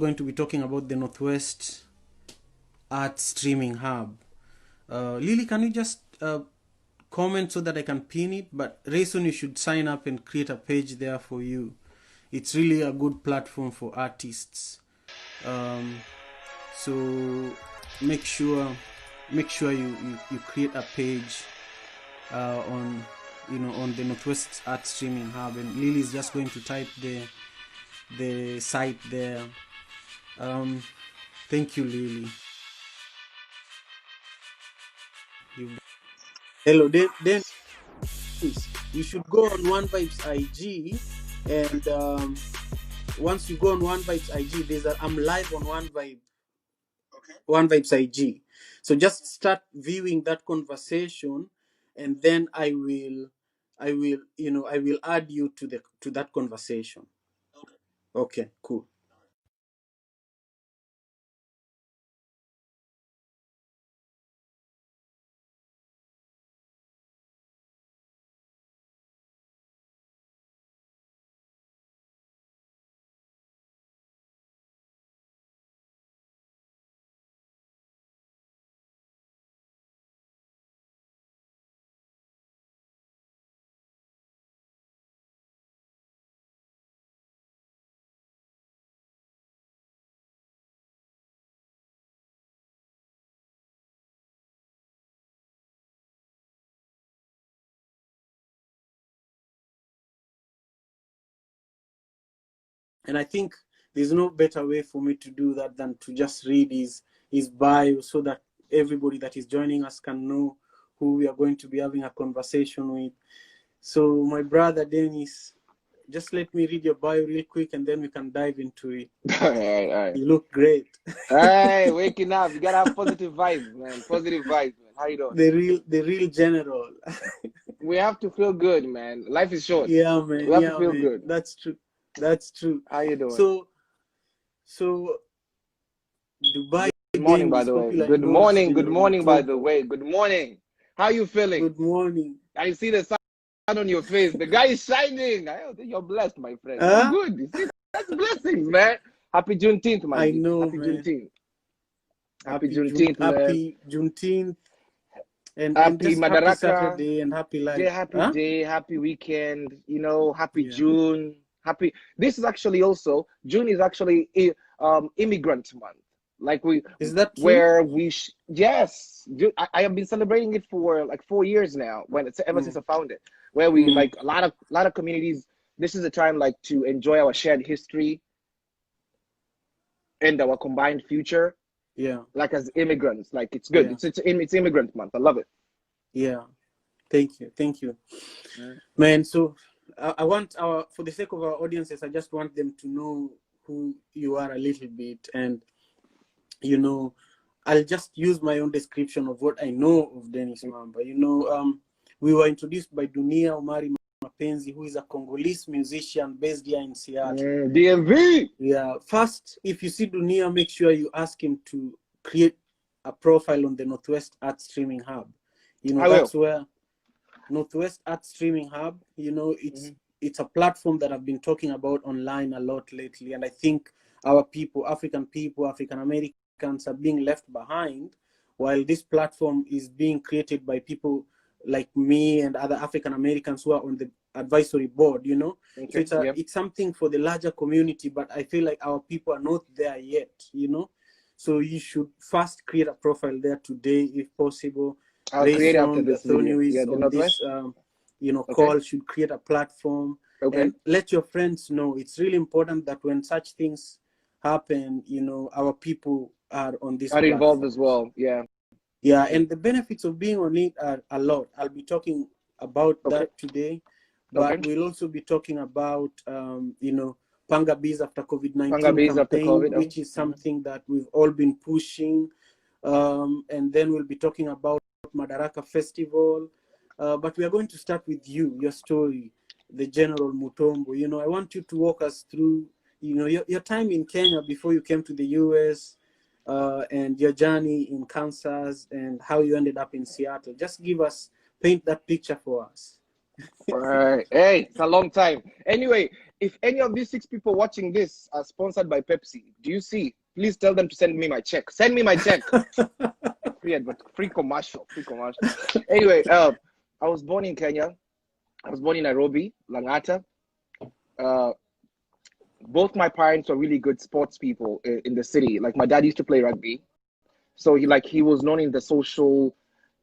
going to be talking about the Northwest Art Streaming Hub. Lily, can you just comment so that I can pin it? But Rayson, you should sign up and create a page there for you. It's really a good platform for artists. So make sure you create a page on on the Northwest Art Streaming Hub, and Lily is just going to type the site there. Thank you, Lily. Hello, then you should go on One Vibes IG, and once you go on One Vibes IG, I'm live on One Vibes IG. So just start viewing that conversation, and then I will add you to that conversation. Okay, cool. And I think there's no better way for me to do that than to just read his bio, so that everybody that is joining us can know who we are going to be having a conversation with. So my brother Dennis, just let me read your bio real quick, and then we can dive into it. All right, all right. You look great. All right, waking up. You gotta have positive vibes, man. Positive vibes, man. How you doing? The real general. We have to feel good, man. Life is short. Yeah, man. We have to Yeah, feel man. good. That's true. That's true. How you doing? So Dubai Good morning, by Dennis, the hope way. you like Good those, morning. Good morning, by the Mutumbo. way. Good morning. How you feeling? Good morning. I see the sun on your face. The guy is shining. You're blessed, my friend. You're Huh? good. You see, that's blessings, man. Happy Juneteenth, my I G. know, Happy man. Juneteenth. Happy Juneteenth, man. Happy Juneteenth, and Happy just happy Madaraka. Saturday and happy life. Yeah, happy Huh? day, happy weekend, happy Yeah. June. This is actually also, June is actually immigrant month. Like Is that true? where yes, I have been celebrating it for like 4 years now, ever since Mm. I found it, where we Mm. like a lot of communities, this is a time like to enjoy our shared history and our combined future, Yeah. like as immigrants. Like it's good. Yeah. It's immigrant month. I love it. Yeah. Thank you. Thank you. Mm. Man, so I want for the sake of our audiences, I just want them to know who you are a little bit, and I'll just use my own description of what I know of Dennis Mamba. We were introduced by Dunia Omari Mapenzi, who is a Congolese musician based here in Seattle. DMV. Yeah. First, if you see Dunia, make sure you ask him to create a profile on the Northwest Art Streaming Hub. I will. That's where Northwest Art Streaming Hub, it's a platform that I've been talking about online a lot lately. And I think our people, African Americans, are being left behind, while this platform is being created by people like me and other African Americans who are on the advisory board, Okay. So Yep. it's something for the larger community, but I feel like our people are not there yet, So you should first create a profile there today, if possible. I'll create after Rayson, this video. who is Yeah, the on this, Northwest. Okay. call, should create a platform Okay. and let your friends know. It's really important that when such things happen, our people are on this Are involved as platform. well. Yeah. Yeah, and the benefits of being on it are a lot. I'll be talking about Okay. that today, Okay. but we'll also be talking about, Panga Bees after COVID-19 Pangabis after campaign, COVID. which is something that we've all been pushing. And then we'll be talking about Madaraka Festival. But we are going to start with your story, the General Mutombo. I want you to walk us through, your time in Kenya before you came to the US, and your journey in Kansas, and how you ended up in Seattle. Just paint that picture for us. All right. Hey, it's a long time. Anyway, if any of these 6 people watching this are sponsored by Pepsi, do you see? Please tell them to send me my check. Send me my check. Free commercial. Anyway, I was born in Kenya. I was born in Nairobi, Langata. Both my parents were really good sports people in the city. Like my dad used to play rugby, so he was known in the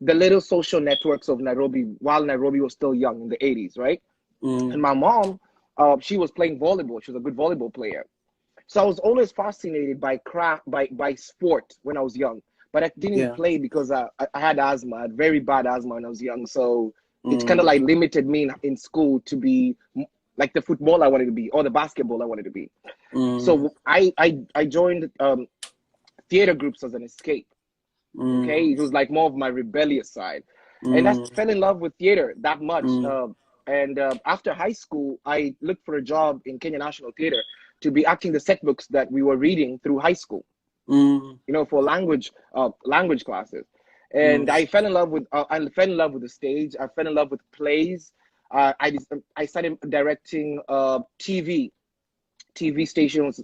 little social networks of Nairobi while Nairobi was still young in the 80s, right? And my mom, she was playing volleyball. She was a good volleyball player. So I was always fascinated by sport when I was young. But I didn't play because I had asthma. I had very bad asthma when I was young. So it kind of like limited me in school to be like the football I wanted to be or the basketball I wanted to be. So I joined theater groups as an escape. Okay, it was like more of my rebellious side. And I fell in love with theater that much. And after high school, I looked for a job in Kenya National Theatre to be acting the set books that we were reading through high school, for language classes. And I fell in love with the stage. I fell in love with plays. I started directing TV stations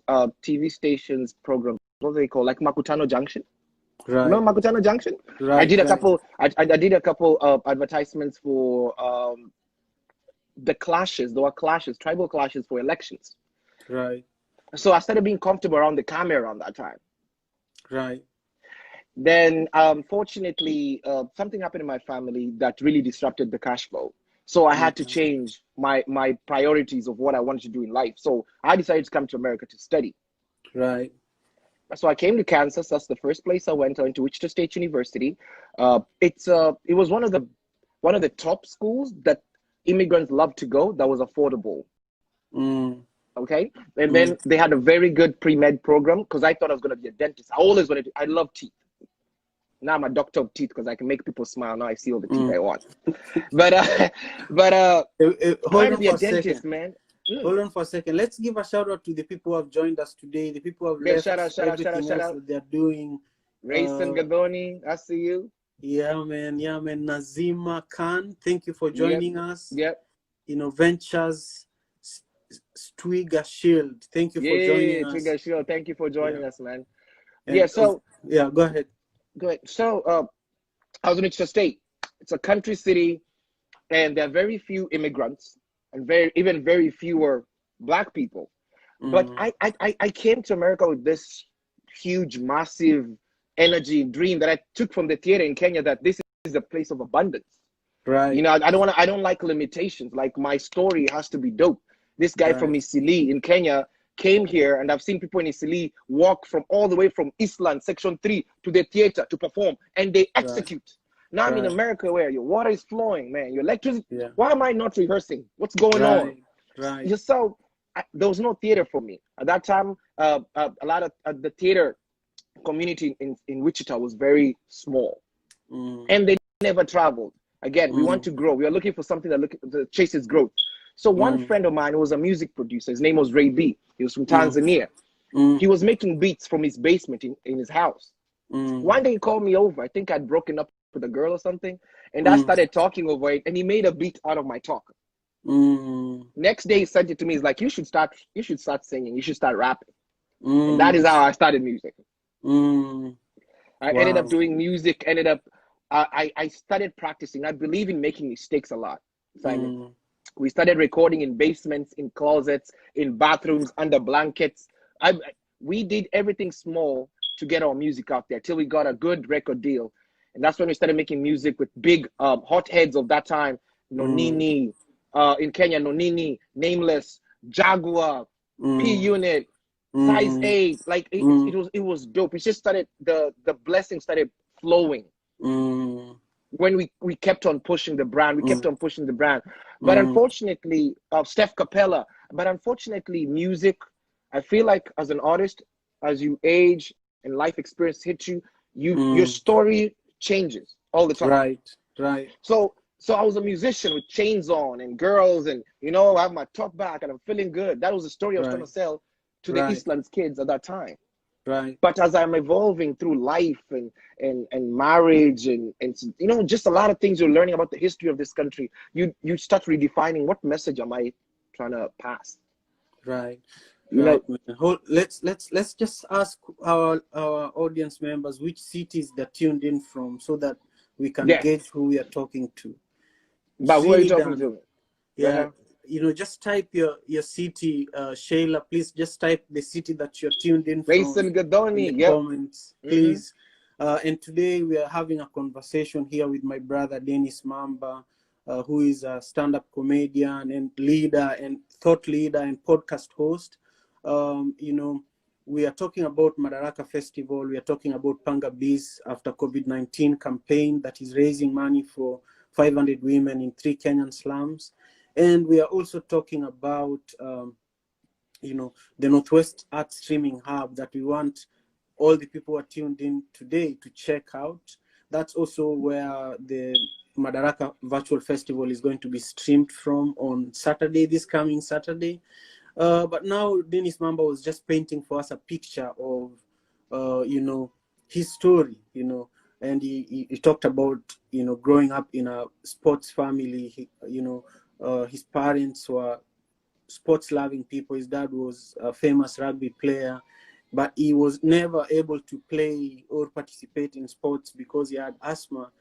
programs. What do they call, like Makutano Junction? Right. Remember Makutano Junction? Right. I did a couple of advertisements for the clashes. There were clashes, tribal clashes for elections. Right. So I started being comfortable around the camera around that time. Right. Then, fortunately, something happened in my family that really disrupted the cash flow. So I had to change my priorities of what I wanted to do in life. So I decided to come to America to study. Right. So I came to Kansas. That's the first place I went. I went to Wichita State University. It was one of the top schools that immigrants love to go. That was affordable. Okay, and then they had a very good pre-med program because I thought I was going to be a dentist. I love teeth. Now I'm a doctor of teeth because I can make people smile. Now I see all the teeth I want. But hold on for a second, man. Hold on for a second. Let's give a shout out to the people who have joined us today. The people who have left everything else that they're doing. Rayson Gadoni, I see you. Yeah, man. Nazima Khan, thank you for joining us. Yep. Ventures. Twiga Shield, thank you for joining us. Twiga Shield, thank you for joining us, man. And go ahead. So I was in Wichita State. It's a country city, and there are very few immigrants, and very fewer Black people. But I came to America with this huge, massive energy and dream that I took from the theater in Kenya, that this is a place of abundance. Right. I don't like limitations. Like, my story has to be dope. This guy from Isili in Kenya came here, and I've seen people in Isili walk all the way from Eastland, Section 3, to the theater to perform, and they execute. Now I'm in America where your water is flowing, man. Your electricity. Why am I not rehearsing? What's going on? Right. So there was no theater for me at that time. A lot of the theater community in Wichita was very small, and they never traveled. Again, we want to grow. We are looking for something that chases growth. So one friend of mine who was a music producer, his name was Ray B. He was from Tanzania. He was making beats from his basement in his house. One day he called me over. I think I'd broken up with a girl or something. And I started talking over it, and he made a beat out of my talk. Next day he sent it to me. He's like, you should start singing. You should start rapping. And that is how I started music. I ended up doing music, I started practicing. I believe in making mistakes a lot, Simon. We started recording in basements, in closets, in bathrooms, under blankets. We did everything small to get our music out there till we got a good record deal. And that's when we started making music with big hotheads of that time. Nonini, in Kenya, Nonini, Nameless, Jaguar, P Unit, Size 8. Like, it was dope. It just started, the blessing started flowing. When we kept on pushing the brand, But unfortunately, Steph Capella, music, I feel like as an artist, as you age and life experience hits you, your story changes all the time. Right. So I was a musician with chains on and girls, and I have my top back and I'm feeling good. That was the story I was trying to sell to the Eastlands kids at that time. Right. But as I'm evolving through life and marriage and just a lot of things you're learning about the history of this country, you start redefining what message am I trying to pass. Right. You know, Let's just ask our audience members which cities they're tuned in from, so that we can yes. gauge who we are talking to. But who are you talking Trinidad, to? yeah, Uh-huh. just type your city, Shayla. Please just type the city that you're tuned in from Mason in the Gadoni. Yep. comments, Mm-hmm. please. And today we are having a conversation here with my brother Dennis Mamba, who is a stand-up comedian and leader and thought leader and podcast host. We are talking about Madaraka Festival. We are talking about Panga Bees after COVID-19 campaign that is raising money for 500 women in 3 Kenyan slums. And we are also talking about, the Northwest Art Streaming Hub that we want all the people who are tuned in today to check out. That's also where the Madaraka Virtual Festival is going to be streamed from on Saturday, this coming Saturday. But now Dennis Mamba was just painting for us a picture of, his story, and he talked about, growing up in a sports family. His parents were sports loving people. His dad was a famous rugby player, but he was never able to play or participate in sports because he had asthma.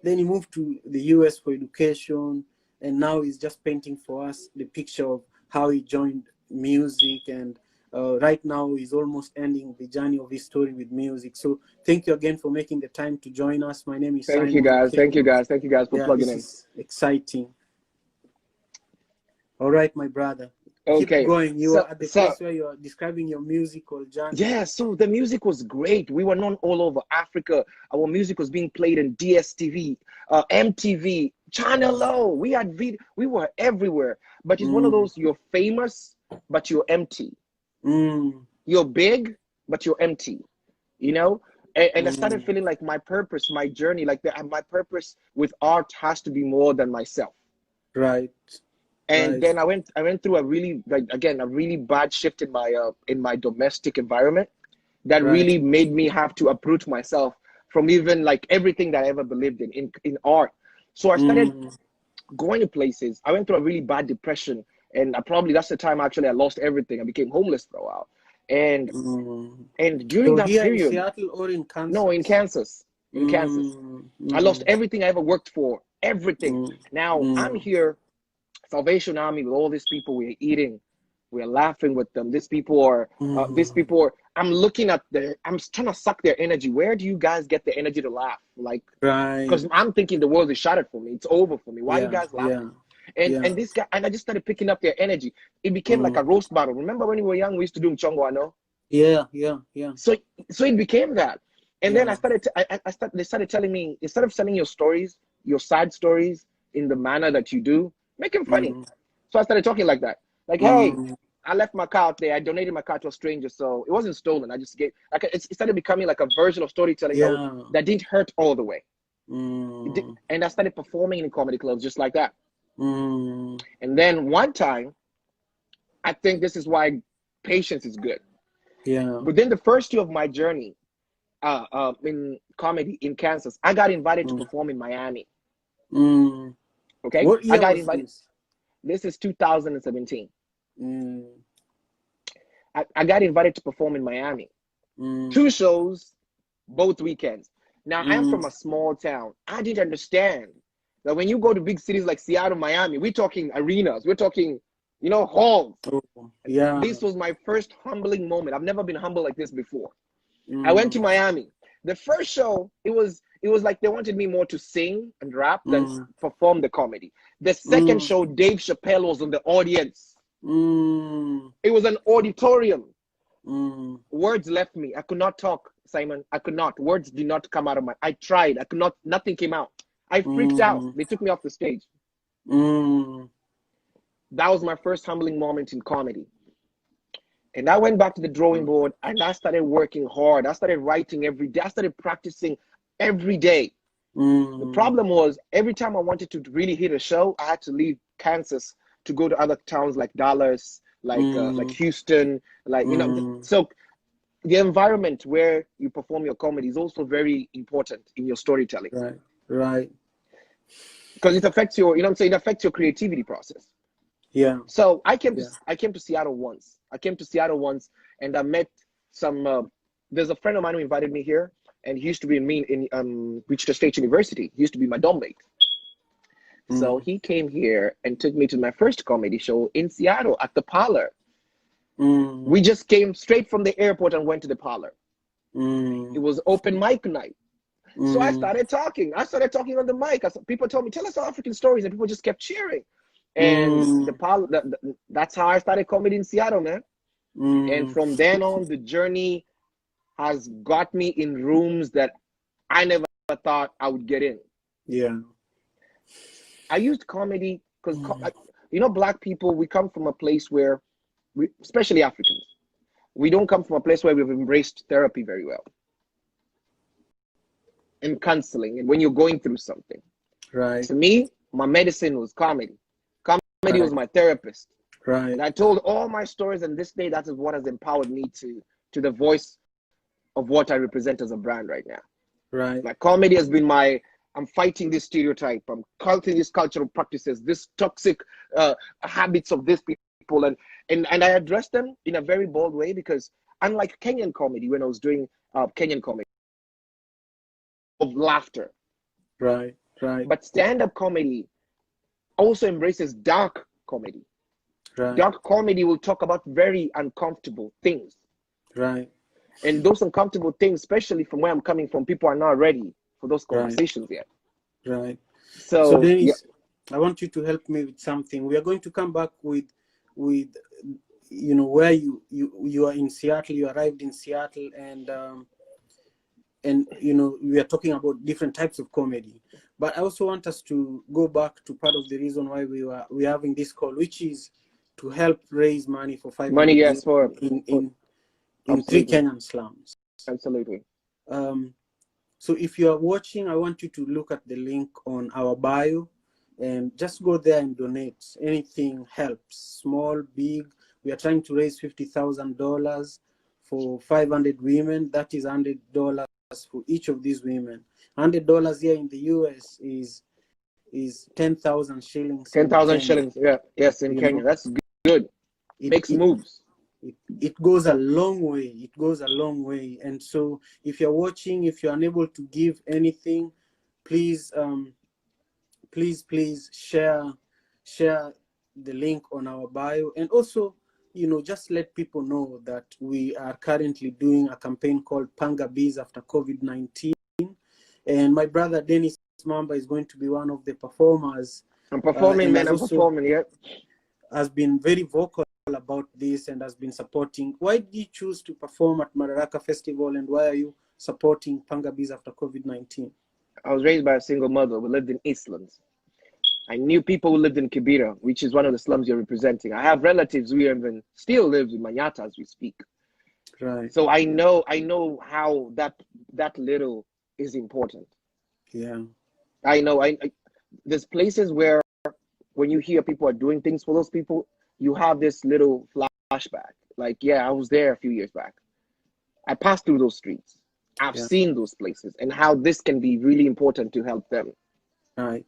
Then he moved to the US for education, and now he's just painting for us the picture of how he joined music. And right now he's almost ending the journey of his story with music. So thank you again for making the time to join us. My name is Thank you, Simon guys. Thank you, Okelo. guys. Thank you, guys, for Yeah, plugging this in. is exciting. All right, my brother. Keep Okay. going. You So, are at the place where you are describing your musical journey. yeah, so the music was great. We were known all over Africa. Our music was being played in DSTV, MTV, Channel O. We had we were everywhere. But it's one of those, you're famous, but you're empty. You're big, but you're empty. And I started feeling like my purpose, my journey, like my purpose with art has to be more than myself. Right. And then I went through a really, a really bad shift in my domestic environment that really made me have to uproot myself from even like everything that I ever believed in art. So I started going to places. I went through a really bad depression, and that's the time actually I lost everything. I became homeless for a while. And during So that here in period, Seattle or in Kansas? no, in Kansas. I lost everything I ever worked for, everything. Now I'm here, Salvation Army, with all these people. We're eating, we're laughing with them. These people are, I'm looking at I'm trying to suck their energy. Where do you guys get the energy to laugh? Like, because I'm thinking the world is shattered for me. It's over for me. Why are you guys laughing? And this guy, and I just started picking up their energy. It became like a roast battle. Remember when we were young, we used to do Mchongo, I know? Yeah. So it became that. And then they started telling me, instead of telling your stories, your sad stories in the manner that you do, make them funny. So I started talking like that. Like, hey, I left my car out there. I donated my car to a stranger, so it wasn't stolen. I just gave, like, it started becoming like a version of storytelling that didn't hurt all the way. And I started performing in comedy clubs just like that. And then one time, I think this is why patience is good. Within the first year of my journey in comedy in Kansas, I got invited to perform in Miami. Okay, what year I got was invited. this? This is 2017. I got invited to perform in Miami. 2 shows, both weekends. Now, I'm from a small town. I didn't understand that when you go to big cities like Seattle, Miami, we're talking arenas, we're talking, halls. This was my first humbling moment. I've never been humble like this before. I went to Miami. The first show, it was like they wanted me more to sing and rap than perform the comedy. The second show, Dave Chappelle was on the audience. It was an auditorium. Words left me. I could not talk, Simon. I could not. Words did not come out of I tried. I could not. Nothing came out. I freaked out. They took me off the stage. That was my first humbling moment in comedy. And I went back to the drawing board and I started working hard. I started writing every day. I started practicing every day. The problem was every time I wanted to really hit a show, I had to leave Kansas to go to other towns like Dallas, like Houston, So the environment where you perform your comedy is also very important in your storytelling. Right. Because it affects your, it affects your creativity process. Yeah. So I came to Seattle once. I came to Seattle once, and I met some. There's a friend of mine who invited me here, and he used to be in Wichita State University. He used to be my dorm mate. So he came here and took me to my first comedy show in Seattle at the Parlor. We just came straight from the airport and went to the Parlor. It was open mic night. So I started talking. I started talking on the mic. People told me, tell us African stories, and people just kept cheering. And the Parlor, that's how I started comedy in Seattle, man. And from then on, the journey has got me in rooms that I never thought I would get in. Yeah. I used comedy because, you know, Black people, we come from a place where, especially Africans, we don't come from a place where we've embraced therapy very well. And counseling, and when you're going through something. Right. To me, my medicine was comedy. Comedy was my therapist. Right. And I told all my stories, and this day, that is what has empowered me to the voice of what I represent as a brand right now. Right. Like, comedy has been I'm fighting this stereotype. I'm fighting these cultural practices, this toxic habits of these people. And I address them in a very bold way, because unlike Kenyan comedy, when I was doing Kenyan comedy, of laughter. Right. Right. But stand-up comedy also embraces dark comedy. Right. Dark comedy will talk about very uncomfortable things. Right. And those uncomfortable things, especially from where I'm coming from, people are not ready for those conversations yet. Right. So Dennis, I want you to help me with something. We are going to come back with you know, where you are in Seattle. You arrived in Seattle, and you know, we are talking about different types of comedy. But I also want us to go back to part of the reason why we're having this call, which is to help raise money for 500 money, yes, for in 3 absolutely. Kenyan slums. Absolutely. So if you are watching, I want you to look at the link on our bio and just go there and donate. Anything helps, small, big. We are trying to raise $50,000 for 500 women. That is $100 for each of these women. $100 here in the US is 10,000 shillings. 10,000 shillings. Yeah. Yes, in Kenya. Know? That's good. Makes moves. It goes a long way. It goes a long way. And so if you're watching, if you're unable to give anything, please please share the link on our bio. And also, you know, just let people know that we are currently doing a campaign called Panga Bees after COVID-19. And my brother Dennis Mamba is going to be one of the performers. I'm performing, man. I'm performing, yeah. Has been very vocal about this and has been supporting. Why did you choose to perform at Madaraka Festival, and why are you supporting Panga Bees after COVID-19? I was raised by a single mother. We lived in Eastlands. I knew people who lived in Kibera, which is one of the slums you're representing. I have relatives who even still live in Manyata as we speak. Right. So I know how that little is important. Yeah. I know. There's places where when you hear people are doing things for those people, you have this little flashback. Like, yeah, I was there a few years back. I passed through those streets. I've seen those places and how this can be really important to help them. Right.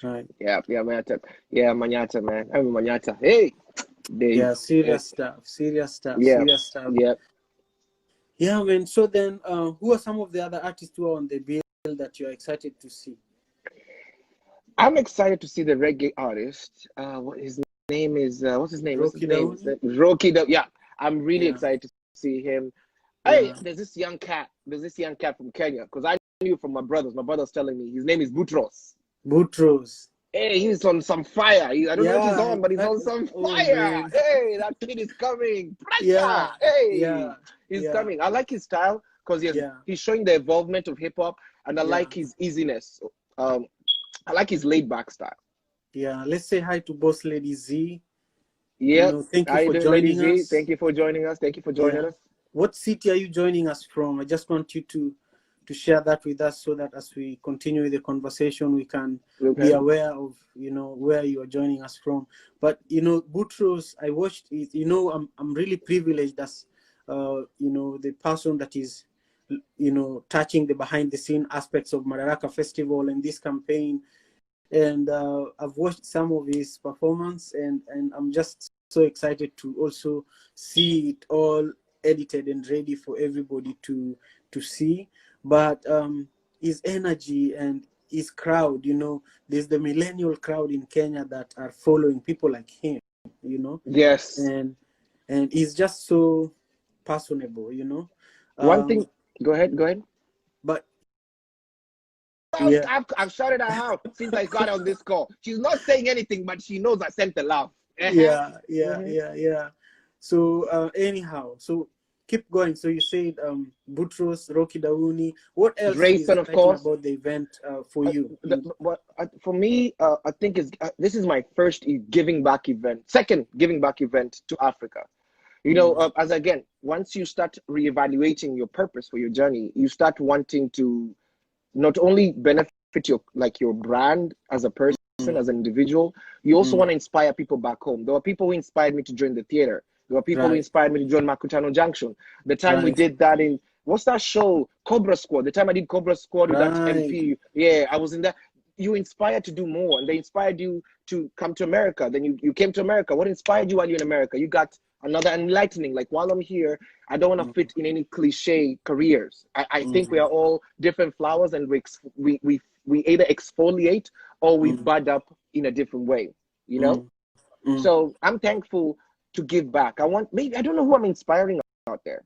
Right. Yeah, Manyata. Yeah, Manyata, man. I'm Manyata. Hey. Yeah, serious stuff. Serious stuff. Yeah. Serious stuff. Yeah. Yeah, man. So then, who are some of the other artists who are on the bill that you're excited to see? I'm excited to see the reggae artist. What his name is? What's his name? Rocky. Yeah, I'm really excited to see him. Hey, there's this young cat from Kenya, because I knew from my brothers. My brother's telling me his name is Boutros. Boutros. Hey, he's on some fire. I don't know if he's on, but he's on some fire. Hey, that kid is coming. Yeah. Hey, he's coming. I like his style because he's showing the involvement of hip hop, and I like his easiness. I like his laid back style. Yeah, let's say hi to Boss Lady Z. Yeah, you know, thank you for joining us. Thank you for joining us. Thank you for joining us. What city are you joining us from? I just want you to share that with us so that as we continue the conversation, we can be aware of, you know, where you are joining us from. But, you know, Boutros, I watched it, you know, I'm really privileged as, you know, the person that is, you know, touching the behind the scene aspects of Madaraka Festival and this campaign. And I've watched some of his performance, and I'm just so excited to also see it all edited and ready for everybody to see. But his energy and his crowd, you know, there's the millennial crowd in Kenya that are following people like him, you know. Yes. And he's just so personable, you know. One thing, go ahead. But yeah, I've shouted her out since I got on this call. She's not saying anything, but she knows I sent the laugh. yeah. So anyhow, so keep going. So you said Butros, Rocky Dauni. What else is Grayson, of exciting course. about the event for you? For me, I think this is my first giving back event, second giving back event to Africa. You know, as again, once you start reevaluating your purpose for your journey, you start wanting to not only benefit your brand as a person, as an individual, you also want to inspire people back home. There were people who inspired me to join the theater. There were people who inspired me to join Makutano Junction. The time we did that in, what's that show? Cobra Squad. The time I did Cobra Squad with that MP. Yeah, I was in that. You inspired to do more, and they inspired you to come to America. Then you came to America. What inspired you while you're in America? You got another enlightening. Like, while I'm here, I don't want to fit in any cliche careers. I think we are all different flowers, and we either exfoliate or we bud up in a different way, you know? So I'm thankful to give back. I don't know who I'm inspiring out there.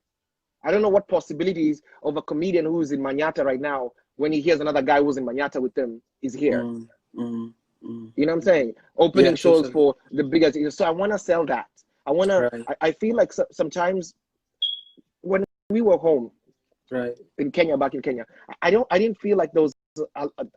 I don't know what possibilities of a comedian who's in Manyata right now, when he hears another guy who's in Manyata with them, is here. You know what I'm saying? Opening shows for the biggest. So I want to sell that. I want to, I feel like sometimes when we were home in Kenya, back in Kenya, I didn't feel like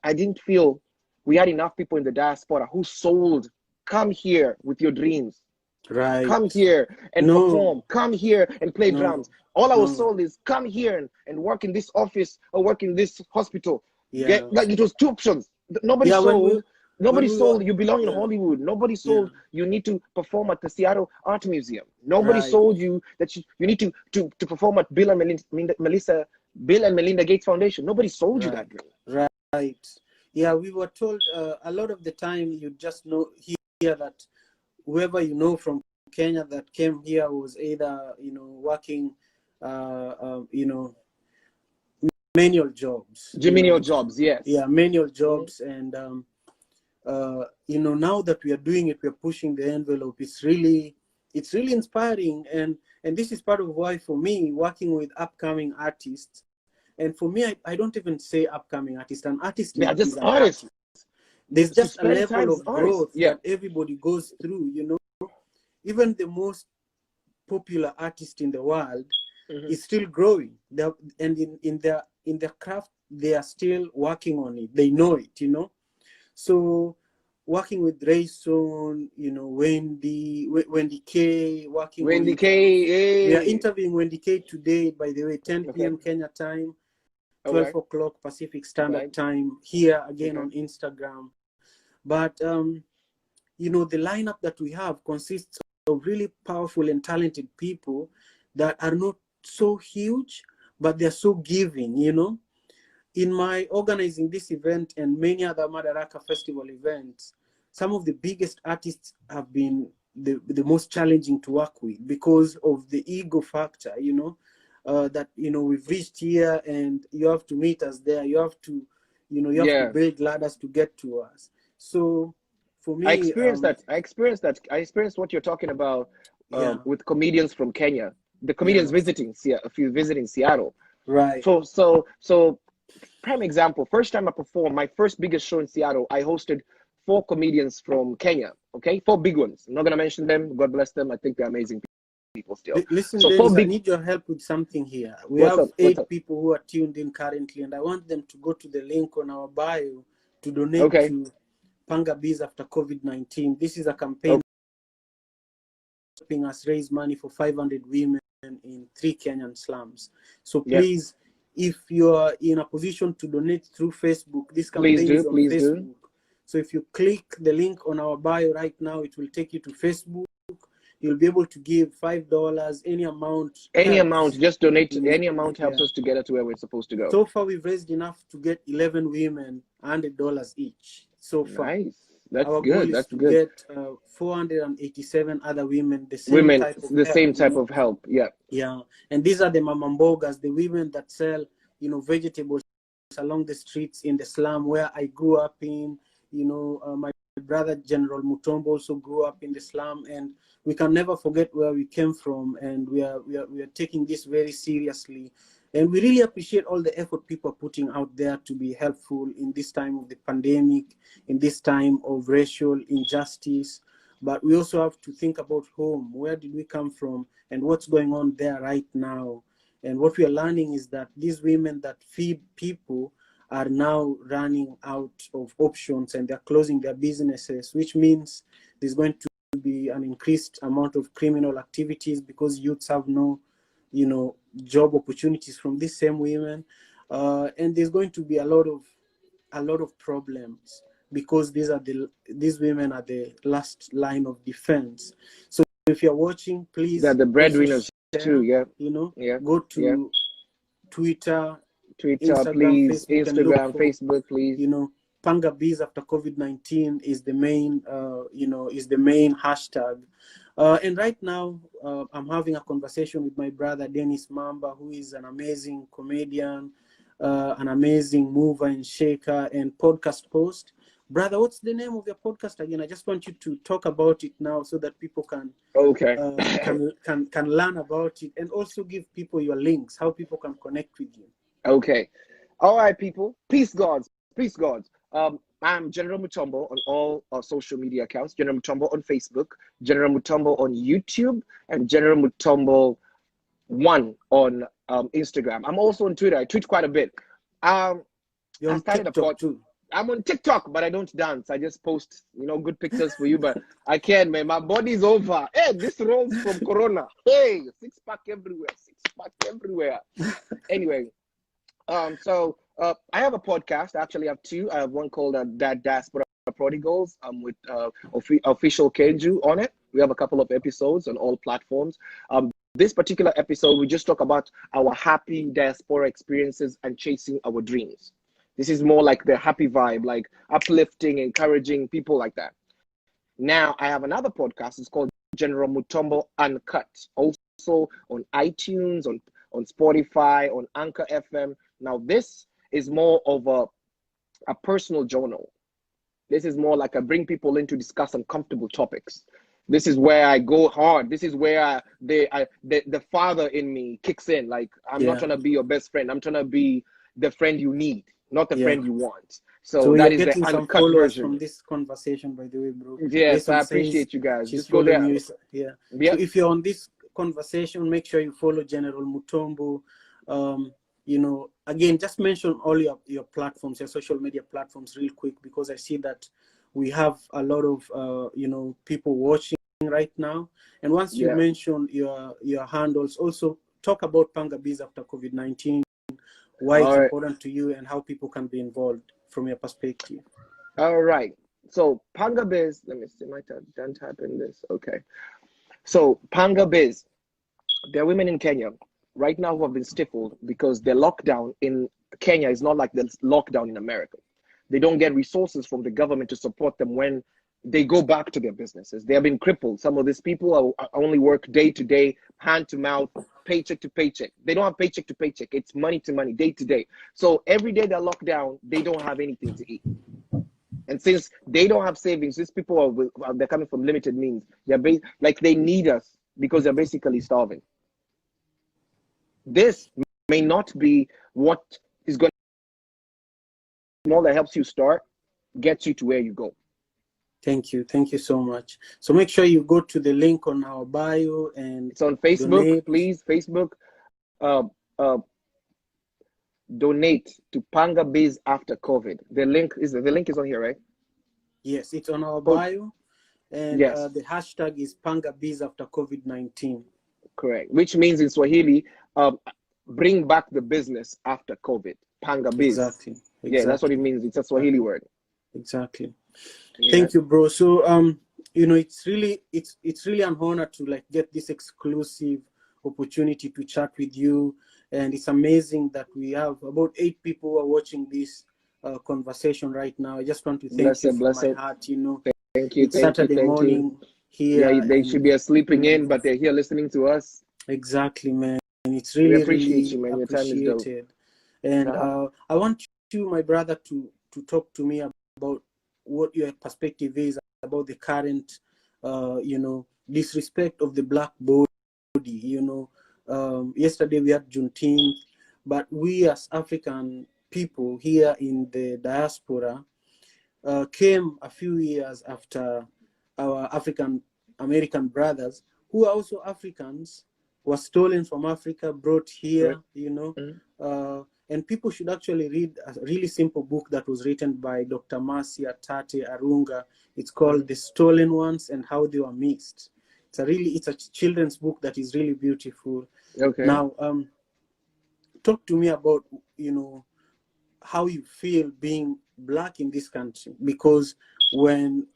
I didn't feel we had enough people in the diaspora who sold, come here with your dreams. Come here and perform. Come here and play drums. All I was sold is come here and work in this office or work in this hospital. Like, it was two options. Nobody sold. Nobody sold you belong in Hollywood. Nobody sold you need to perform at the Seattle Art Museum. Nobody sold you that you need to perform at Bill and Melinda Gates Foundation. Nobody sold you that dream. Right. Yeah, we were told a lot of the time you just hear that whoever you know from Kenya that came here was either, you know, working, you know, manual jobs. Menial jobs, yes. Yeah, manual jobs. And, you know, now that we are doing it, we are pushing the envelope. It's really inspiring. And this is part of why, for me, working with upcoming artists, and for me, I don't even say upcoming artist. An artist is an artist. There's just a level of growth that everybody goes through, you know. Even the most popular artist in the world is still growing. And in their craft, they are still working on it. They know it, you know. So working with Rayson, you know, Wendy K, we are interviewing Wendy K today, by the way, 10 p.m. Kenya time, 12 o'clock Pacific Standard Time, here again on Instagram. But, you know, the lineup that we have consists of really powerful and talented people that are not so huge, but they're so giving, you know. In my organizing this event and many other Madaraka Festival events, some of the biggest artists have been the most challenging to work with because of the ego factor, you know, that, you know, we've reached here and you have to meet us there. You have to, you know, you have to build ladders to get to us. So for me, I experienced what you're talking about with comedians from Kenya. The comedians visiting Seattle. Right. So prime example, first time I performed, my first biggest show in Seattle, I hosted 4 comedians from Kenya, 4 big ones. I'm not going to mention them. God bless them. I think they're amazing people still. Listen, so Dennis, I need your help with something here. We have 8 people who are tuned in currently, and I want them to go to the link on our bio to donate to Panga Bees after COVID-19. This is a campaign helping us raise money for 500 women in 3 Kenyan slums. So please, if you are in a position to donate through Facebook, this campaign is on Facebook. So if you click the link on our bio right now, it will take you to Facebook. You'll be able to give $5, any amount. Any amount, just donate. Any amount helps us to get it to where we're supposed to go. So far, we've raised enough to get 11 women $100 each. So far. Nice. That's Our goal good. is That's to good. get 487 other women the same Women, type of the help, same you type know. of help. Yeah. Yeah, and these are the mamambogas, the women that sell, you know, vegetables along the streets in the slum where I grew up in. You know, my brother General Mutombo also grew up in the slum, and we can never forget where we came from, and we are taking this very seriously. And we really appreciate all the effort people are putting out there to be helpful in this time of the pandemic, in this time of racial injustice. But we also have to think about home. Where did we come from, and what's going on there right now? And what we are learning is that these women that feed people are now running out of options, and they're closing their businesses, which means there's going to be an increased amount of criminal activities because youths have no, you know, job opportunities from these same women. And there's going to be a lot of problems because these women are the last line of defense. So if you're watching, They're please the also breadwinners too. share, Yeah. you know, Yeah. go Yeah. to Twitter, Twitter, Instagram, please. Facebook, and look Instagram, for, Facebook, please. you know, Panga Bees after COVID-19 is the main, is the main hashtag. And right now, I'm having a conversation with my brother Dennis Mamba, who is an amazing comedian, an amazing mover and shaker and podcast host. Brother, what's the name of your podcast again? I just want you to talk about it now so that people can Okay. can learn about it, and also give people your links, how people can connect with you. Okay. All right, people. Peace, gods. Peace, gods. I'm General Mutombo on all social media accounts. General Mutombo on Facebook, General Mutombo on YouTube, and General Mutombo 1 on Instagram. I'm also on Twitter. I tweet quite a bit. You're I on started a TikTok too. I'm on TikTok, but I don't dance. I just post, good pictures for you. But I can't, man. My body's over. Hey, this rolls from Corona. Hey, six pack everywhere. Six pack everywhere. Anyway, so I have a podcast. I actually have two. I have one called Diaspora Prodigals. With official Kenju on it. We have a couple of episodes on all platforms. This particular episode, we just talk about our happy diaspora experiences and chasing our dreams. This is more like the happy vibe, like uplifting, encouraging people like that. Now, I have another podcast. It's called General Mutombo Uncut. Also on iTunes, on Spotify, on Anchor FM. Now, this is more of a personal journal. This is more like I bring people in to discuss uncomfortable topics. This is where I go hard. This is where the father in me kicks in. Like, I'm not trying to be your best friend. I'm trying to be the friend you need, not the friend you want. So we that are is the getting some uncut followers version. from this conversation, by the way, bro. Yes, I Jason appreciate says you guys. she's Just go there. following you. Yeah. Yep. So if you're on this conversation, make sure you follow General Mutombo. Again, just mention all your platforms, your social media platforms real quick, because I see that we have a lot of people watching right now. And once you mention your handles, also talk about Panga Bees after COVID-19, why it's important to you, and how people can be involved from your perspective. All right. So Panga Biz, let me see, might have done type in this. Okay. So Panga Biz, there are women in Kenya right now who have been stifled because their lockdown in Kenya is not like the lockdown in America. They don't get resources from the government to support them when they go back to their businesses. They have been crippled. Some of these people are only work day to day, hand to mouth, paycheck to paycheck. They don't have paycheck to paycheck. It's money to money, day to day. So every day they're locked down, they don't have anything to eat. And since they don't have savings, these people they're coming from limited means. They need us because they're basically starving. This may not be what is going to more that helps you start, gets you to where you go. Thank you so much. So make sure you go to the link on our bio, and it's on Facebook. Donate. Please, Facebook. Donate to Panga Biz after COVID. The link is on here, right? Yes, it's on our bio, and the hashtag is Panga Biz after COVID-19. Correct. Which means in Swahili, bring back the business after COVID. Panga Biz. Exactly. Yeah, that's what it means. It's a Swahili word. Exactly. Yeah. Thank you, bro. So it's really an honor to get this exclusive opportunity to chat with you, and it's amazing that we have about 8 people who are watching this conversation right now. I just want to thank Bless you it, from bless my it. heart. You know, Thank you, it's thank you, Saturday thank you. morning here, Yeah, they should and be sleeping you know, in, but they're here listening to us. exactly, man. It's We really, appreciate you, really man. Your time is dope. appreciated. And Uh-huh. I want you, my brother, to talk to me about what your perspective is about the current, you know, disrespect of the black body. You know, yesterday we had Juneteenth, but we as African people here in the diaspora came a few years after our African American brothers, who are also Africans, were stolen from Africa, brought here, you know. And people should actually read a really simple book that was written by Dr. Marcia Tate Arunga. It's called The Stolen Ones and How They Were Missed. It's a children's book that is really beautiful. Okay. Now, talk to me about, you know, how you feel being black in this country, because when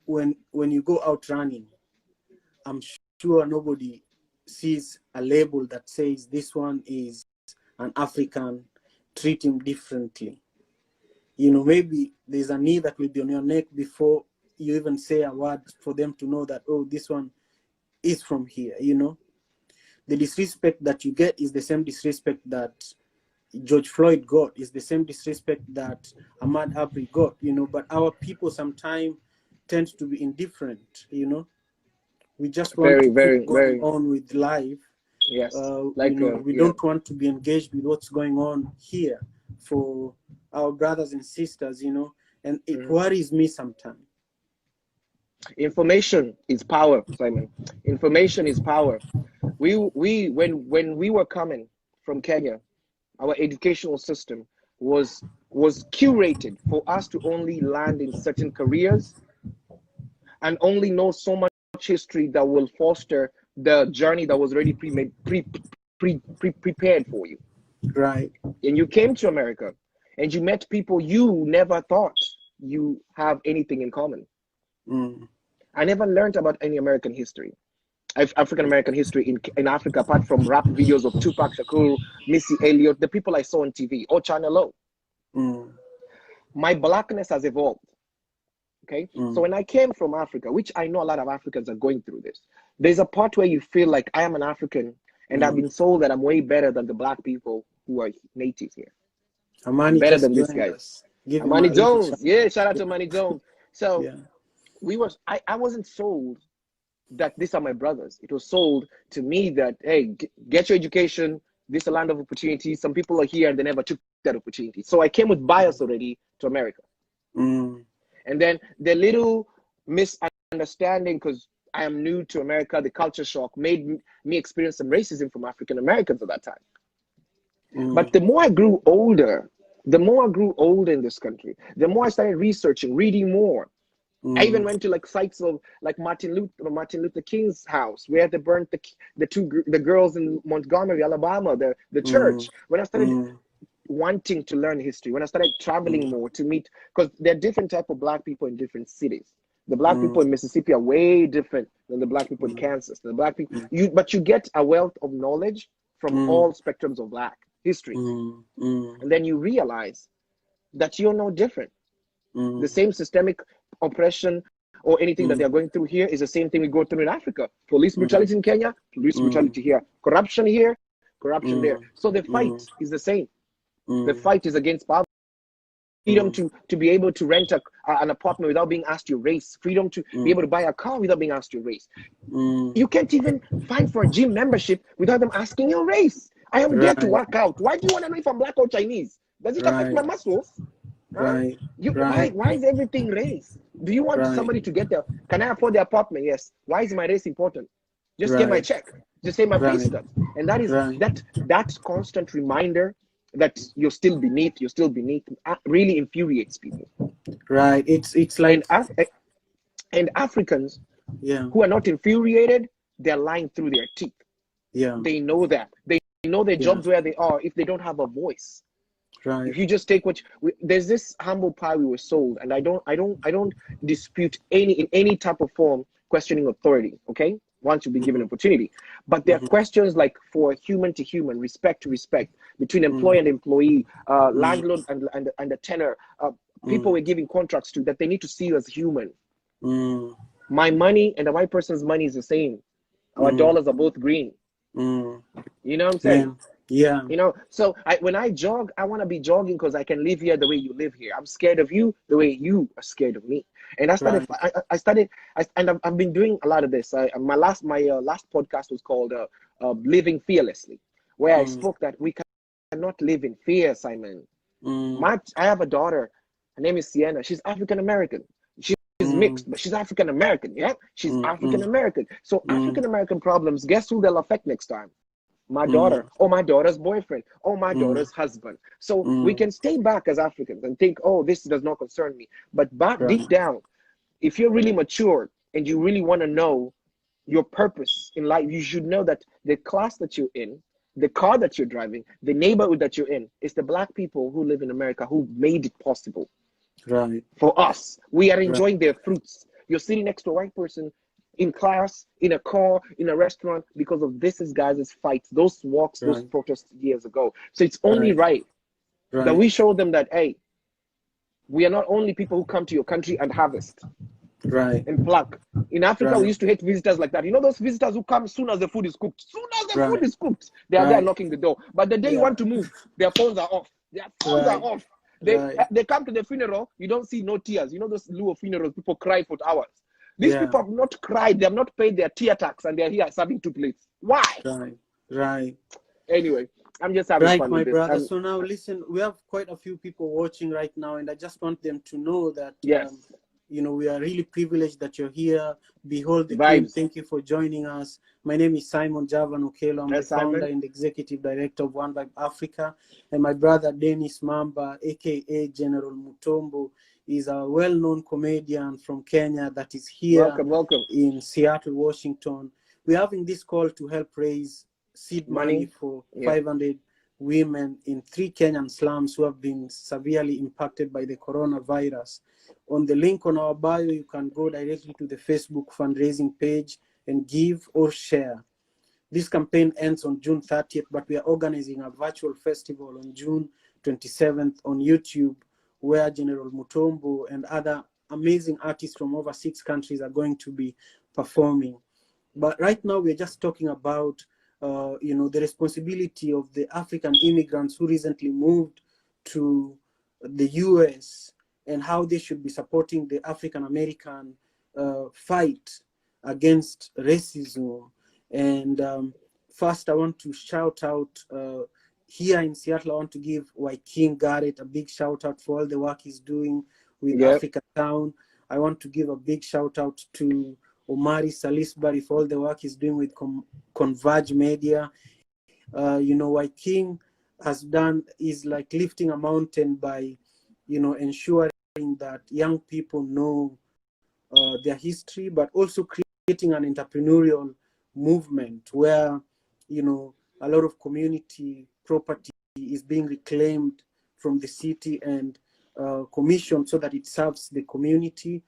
you go out running, I'm sure nobody sees a label that says this one is an African, treat him differently. You know, maybe there's a knee that will be on your neck before you even say a word for them to know that, oh, this one is from here. You know, the disrespect that you get is the same disrespect that George Floyd got, is the same disrespect that Ahmaud Arbery got, you know, but our people sometimes tend to be indifferent, you know. We just want Very, to keep very, going very. on with life. Yes. You Like, know, we yeah. don't want to be engaged with what's going on here for our brothers and sisters, you know, and it worries me sometimes. Information is power, Simon. Information is power. When we were coming from Kenya, our educational system was curated for us to only land in certain careers and only know so much history that will foster the journey that was already prepared for you. Right. And you came to America and you met people you never thought you have anything in common. I never learned about any American history, African American history in Africa, apart from rap videos of Tupac Shakur, Missy Elliott, the people I saw on TV or Channel O. My blackness has evolved. Okay, so when I came from Africa, which I know a lot of Africans are going through this, there's a part where you feel like I am an African and I've been told that I'm way better than the black people who are natives here. I'm Amani better just than these joined guys. us. Give him Amani a little Jones, yeah, shout out to Amani Jones. So yeah. I wasn't sold that these are my brothers. It was sold to me that, hey, get your education. This is a land of opportunity. Some people are here and they never took that opportunity. So I came with bias already to America. And then the little misunderstanding, because I am new to America, the culture shock made me experience some racism from African Americans at that time. But the more I grew older in this country, the more I started researching, reading more. I even went to like sites of like Martin Luther King's house, where they burnt the girls in Montgomery, Alabama, the church. When I started wanting to learn history, when I started traveling more to meet, because there are different type of black people in different cities. The black people in Mississippi are way different than the black people in Kansas. The black people, but you get a wealth of knowledge from all spectrums of black history, and then you realize that you're no different. The same systemic oppression or anything that they're going through here is the same thing we go through in Africa. Police brutality in Kenya, police brutality here. Corruption here, corruption there. So the fight is the same. The fight is against poverty. Freedom to be able to rent an apartment without being asked your race. Freedom to be able to buy a car without being asked your race. You can't even fight for a gym membership without them asking your race. I am there to work out. Why do you want to know if I'm black or Chinese? Does it affect my muscles? Right. Why is everything race? Do you want somebody to get there? Can I afford the apartment? Yes. Why is my race important? Just get my check. Just say my pay stubs. And that is that constant reminder that you're still beneath really infuriates people. Right. It's like and Africans yeah, who are not infuriated, they're lying through their teeth. Yeah. They know that. They know their jobs where they are if they don't have a voice. Right. If you just take there's this humble pie we were sold, and I don't dispute in any type of form questioning authority. Okay, once you've been given an opportunity. But there are questions like for human to human, respect to respect, between employer and employee, landlord and the tenant, people we're giving contracts to, that they need to see you as human. My money and the white person's money is the same. Our dollars are both green. You know what I'm saying? Yeah. You know, so when I jog, I want to be jogging because I can live here the way you live here. I'm scared of you the way you are scared of me. And I started, I've been doing a lot of this. My last podcast was called Living Fearlessly, where I spoke that we cannot live in fear, Simon. I have a daughter. Her name is Sienna. She's African American. She's mixed, but she's African American. Yeah, she's African American. So African American problems, guess who they'll affect next time? My daughter, or my daughter's boyfriend, or my daughter's husband. So we can stay back as Africans and think, oh, this does not concern me. But back deep down, if you're really mature and you really want to know your purpose in life, you should know that the class that you're in, the car that you're driving, the neighborhood that you're in, is the Black people who live in America who made it possible. For us. We are enjoying their fruits. You're sitting next to a white person in class, in a car, in a restaurant, because of this is guys' fights, those walks, those protests years ago. So it's only right that we show them that, hey, we are not only people who come to your country and harvest and pluck. In Africa, we used to hate visitors like that. You know those visitors who come soon as the food is cooked? Soon as the food is cooked, they are there knocking the door. But the day you want to move, their phones are off. Their phones are off. They come to the funeral, you don't see no tears. You know those Luo funerals, people cry for hours. These people have not cried. They have not paid their tear tax, and they're here serving 2 plates. Why? Anyway, I'm just having fun with this. Brother. So now, listen, we have quite a few people watching right now, and I just want them to know that, you know, we are really privileged that you're here. Behold the King. Thank you for joining us. My name is Simon Javan Okelo. I'm the founder and executive director of One Vibe Africa. And my brother, Dennis Mamba, a.k.a. General Mutumbo, is a well-known comedian from Kenya that is here in Seattle, Washington. We're having this call to help raise seed money for 500 women in 3 Kenyan slums who have been severely impacted by the coronavirus. On the link on our bio, you can go directly to the Facebook fundraising page and give or share. This campaign ends on June 30th, but we are organizing a virtual festival on June 27th on YouTube, where General Mutombo and other amazing artists from over 6 countries are going to be performing. But right now, we're just talking about, you know, the responsibility of the African immigrants who recently moved to the US and how they should be supporting the African American fight against racism. And first, I want to shout out here in Seattle. I want to give King Garrett a big shout out for all the work he's doing with Africa Town. I want to give a big shout out to Omari Salisbury for all the work he's doing with Converge Media. You know, King has done is like lifting a mountain by, you know, ensuring that young people know their history, but also creating an entrepreneurial movement where, you know, a lot of community property is being reclaimed from the city and commissioned so that it serves the community.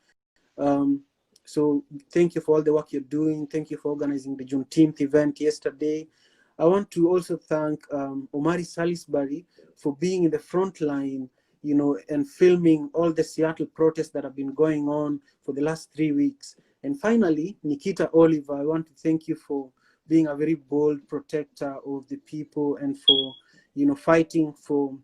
So thank you for all the work you're doing. Thank you for organizing the Juneteenth event yesterday. I want to also thank Omari Salisbury for being in the front line, you know, and filming all the Seattle protests that have been going on for the last 3 weeks. And finally, Nikita Oliver, I want to thank you for being a very bold protector of the people and for, you know, fighting for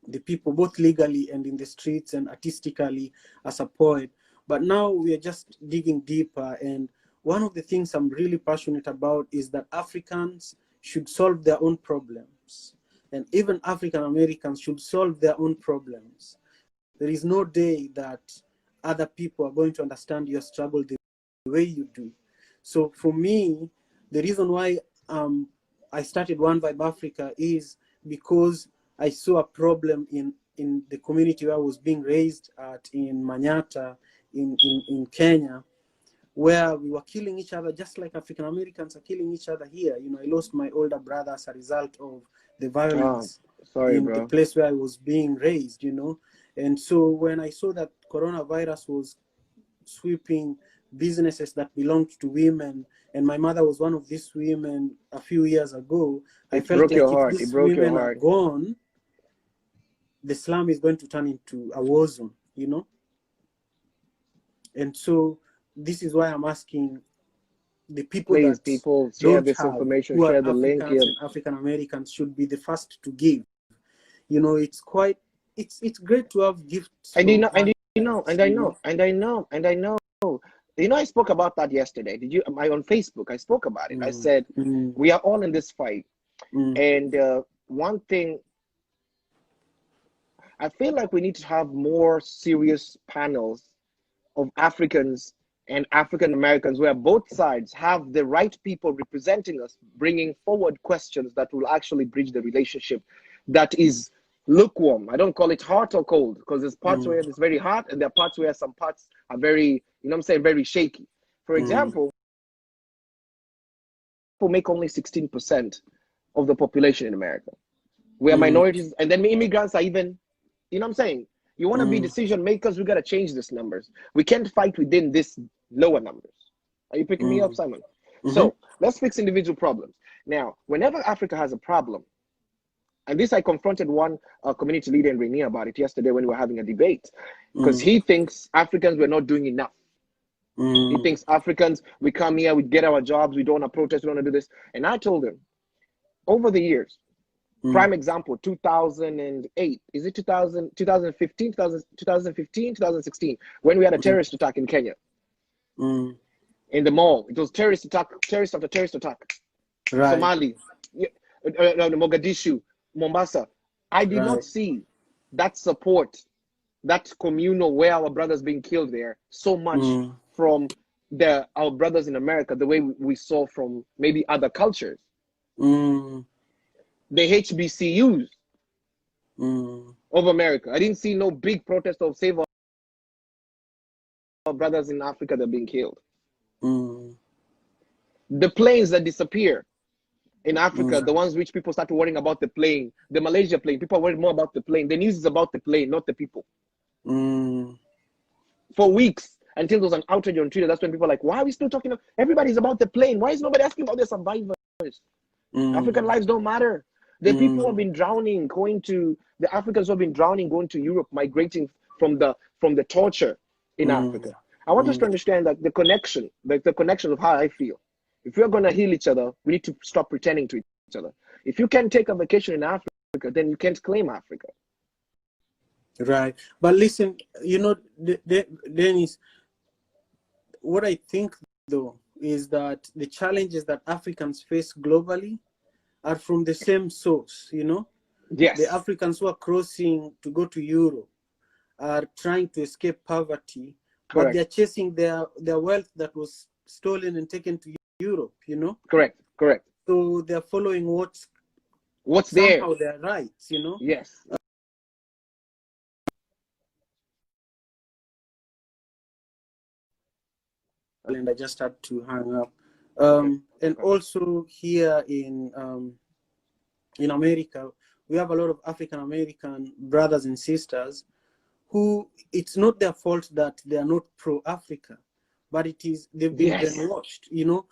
the people, both legally and in the streets and artistically as a poet. But now we are just digging deeper. And one of the things I'm really passionate about is that Africans should solve their own problems. And even African Americans should solve their own problems. There is no day that other people are going to understand your struggle the way you do. So for me, the reason why I started One Vibe Africa is because I saw a problem in the community where I was being raised at in Manyata in Kenya, where we were killing each other just like African Americans are killing each other here. You know, I lost my older brother as a result of the violence the place where I was being raised, you know. And so when I saw that coronavirus was sweeping businesses that belonged to women, and my mother was one of these women a few years ago. I It felt broke your like if heart. It these broke your women are heart. gone, the slum is going to turn into a war zone, you know? And so this is why I'm asking the people Please, that people, share don't this have, information. who are Share the link Africans here. and African Americans, should be the first to give. You know, it's quite, it's great to have gifts And you from know, and you know, others, and I you know, know? and I know, and I know. You know, I spoke about that yesterday. Did you? On Facebook, I spoke about it. I Mm, said mm, we are all in this fight, mm, and one thing I feel like we need to have more serious panels of Africans and African Americans where both sides have the right people representing us, bringing forward questions that will actually bridge the relationship that is lukewarm. I don't call it hot or cold, because there's parts mm, where it's very hot and there are parts where some parts are very, you know what I'm saying, very shaky. For mm, example, people make only 16% of the population in America. Where mm, minorities and then immigrants are even, you know what I'm saying? You want to be mm, decision makers, we got to change these numbers. We can't fight within this lower numbers. Are you picking me up, mm, Simon? mhm, So let's fix individual problems. Now, whenever Africa has a problem, and this I confronted one community leader in Rainier about it yesterday when we were having a debate, because mm, he thinks Africans were not doing enough. He mm, thinks Africans, we come here, we get our jobs, we don't want to protest, we don't want to do this. And I told him, over the years, mm, prime example, 2008, is it 2000, 2015, 2015, 2016, when we had a mm, terrorist attack in Kenya, mm. in the mall. It was terrorist attack, terrorist after terrorist attack. Right, Somali, Mogadishu, Mombasa. I did not right. see that support, that communal where our brothers being killed there so much Mm, from our brothers in America, the way we saw from maybe other cultures. mm, The HBCUs mm, of America. I didn't see no big protest of save our brothers in Africa that are being killed. mm, The planes that disappear in Africa, mm, the ones which people started worrying about the plane, the Malaysia plane, people are worried more about the plane. The news is about the plane, not the people. mm, For weeks, until there was an outrage on Twitter, that's when people are like, why are we still talking? Everybody's about the plane. Why is nobody asking about the survivors? African mm, lives don't matter. The people who have mm, been drowning, the Africans who have been drowning, going to Europe, migrating from the torture in mm, Africa. I want us to mm. understand that the connection, like the connection of how I feel. If we're going to heal each other, we need to stop pretending to each other. If you can't take a vacation in Africa, then you can't claim Africa. Right. But listen, you know, Dennis, what I think though is that the challenges that Africans face globally are from the same source, you know? The Yes, Africans who are crossing to go to Europe are trying to escape poverty, but correct, they're chasing their wealth that was stolen and taken to Europe, you know? correct, correct. So they're following what's What's there? somehow their rights, you know? Yes. And I just had to hang up. Okay. And Okay. also here in America, we have a lot of African American brothers and sisters who, it's not their fault that they are not pro-Africa, but it is they've been Yes. brainwashed. You know,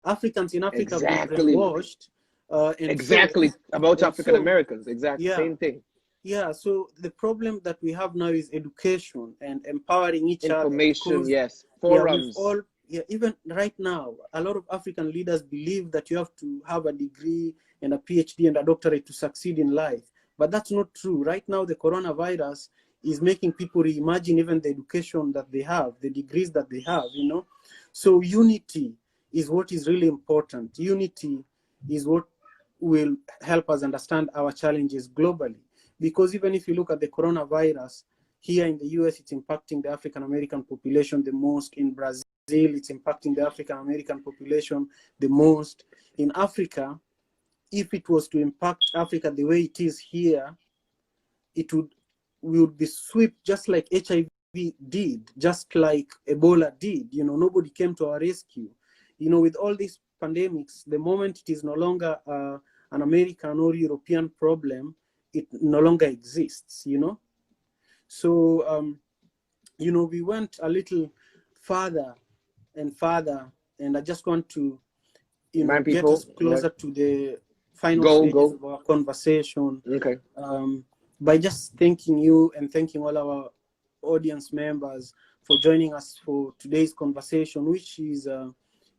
Africans in Africa have been Exactly. brainwashed, and Exactly. About African so Americans. Exactly. yeah, Same thing. yeah. So the problem that we have now is education and empowering each other, Information, because yes. yeah, we've Forums. all, yeah, even right now, a lot of African leaders believe that you have to have a degree and a PhD and a doctorate to succeed in life. But that's not true. Right now, the coronavirus is making people reimagine even the education that they have, the degrees that they have, you know. So unity is what is really important. Unity is what will help us understand our challenges globally. Because even if you look at the coronavirus, here in the US, it's impacting the African American population the most. In Brazil, it's impacting the African American population the most. In Africa, if it was to impact Africa the way it is here, we would be swept just like HIV did, just like Ebola did. You know, nobody came to our rescue. You know, with all these pandemics, the moment it is no longer an American or European problem, it no longer exists, you know. So, you know, we went a little further and further, and I just want to, Remind get people, us closer to the final go. stages of our conversation. Okay. By just thanking you and thanking all our audience members for joining us for today's conversation, which is,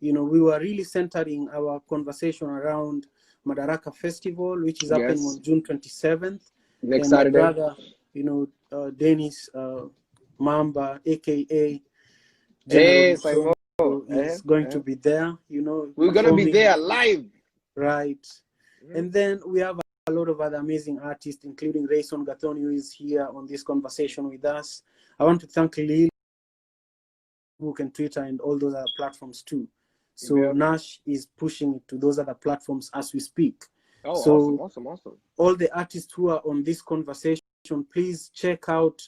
we were really centering our conversation around Madaraka Festival, which is happening Yes. on June 27th. Next And my Saturday. brother, Dennis Mamba, aka General Yes, I know. Mutumbo, is going to be there, We're gonna be performing. there live. Right. And then we have a lot of other amazing artists, including Rayson Gathoni, who is here on this conversation with us. I want to thank Lil, Facebook and Twitter and all those other platforms too. So NASH is pushing it to those other platforms as we speak. Oh, so awesome. All the artists who are on this conversation, please check out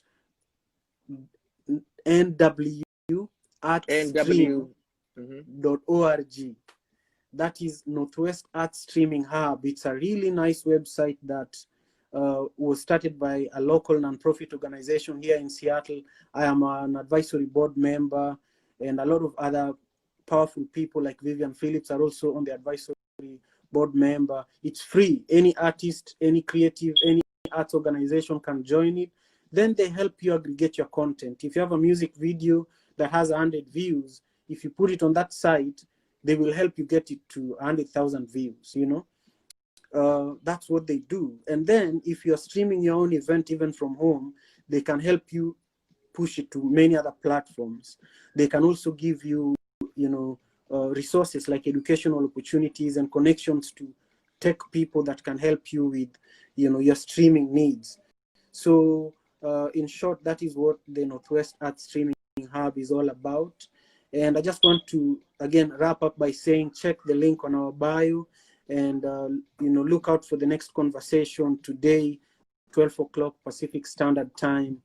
nwartstream.org. That is Northwest Art Streaming Hub. It's a really nice website that was started by a local nonprofit organization here in Seattle. I am an advisory board member, and a lot of other powerful people like Vivian Phillips are also on the advisory board member. It's free. Any artist, any creative, any arts organization can join it. Then they help you aggregate your content. If you have a music video that has 100 views, if you put it on that site, they will help you get it to 100,000 views, That's what they do. And then if you're streaming your own event, even from home, they can help you push it to many other platforms. They can also give you, resources like educational opportunities and connections to tech people that can help you with, your streaming needs. So in short, that is what the Northwest Art Streaming Hub is all about. And I just want to, again, wrap up by saying, check the link on our bio and, look out for the next conversation today, 12 o'clock Pacific Standard Time.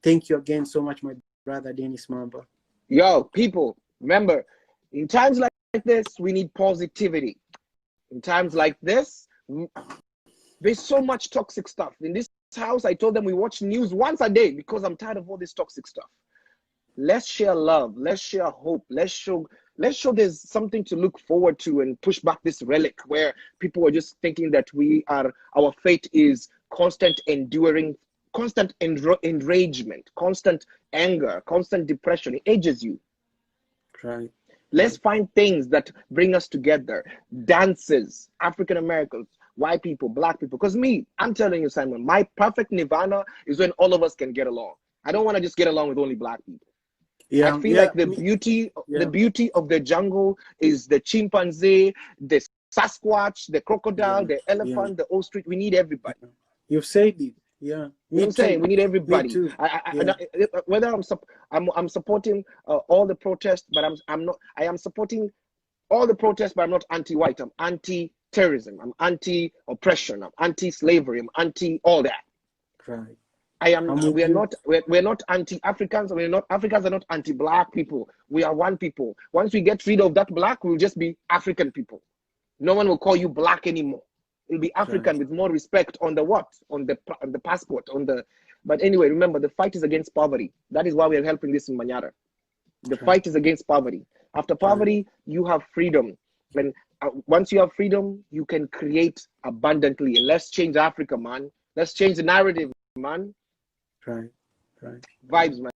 Thank you again so much, my brother, Dennis Mamba. Yo, people, remember, in times like this, we need positivity. In times like this, there's so much toxic stuff. In this house, I told them we watch news once a day because I'm tired of all this toxic stuff. Let's share love. Let's share hope. Let's show there's something to look forward to and push back this relic where people are just thinking that our fate is constant enduring, constant enragement, constant anger, constant depression. It ages you. Right. Let's find things that bring us together. Dances, African Americans, white people, black people. Because I'm telling you, Simon, my perfect nirvana is when all of us can get along. I don't want to just get along with only black people. I feel like the beauty of the jungle is the chimpanzee, the Sasquatch, the crocodile, the elephant, the ostrich. We need everybody. You've said it. Yeah. You know what I'm saying? We need everybody. Me too. Whether I'm supporting all the protests, but I am supporting all the protests, but I'm not anti-white. I'm anti-terrorism. I'm anti-oppression. I'm anti-slavery. I'm anti all that. Right. We're not anti-Africans. Africans are not anti-black people. We are one people. Once we get rid of that black, we'll just be African people. No one will call you black anymore. It'll be African with more respect on the passport, but anyway, remember, the fight is against poverty. That is why we are helping this in Manyara. The fight is against poverty. After poverty, you have freedom. And once you have freedom, you can create abundantly. And let's change Africa, man. Let's change the narrative, man. Right. Vibes, man.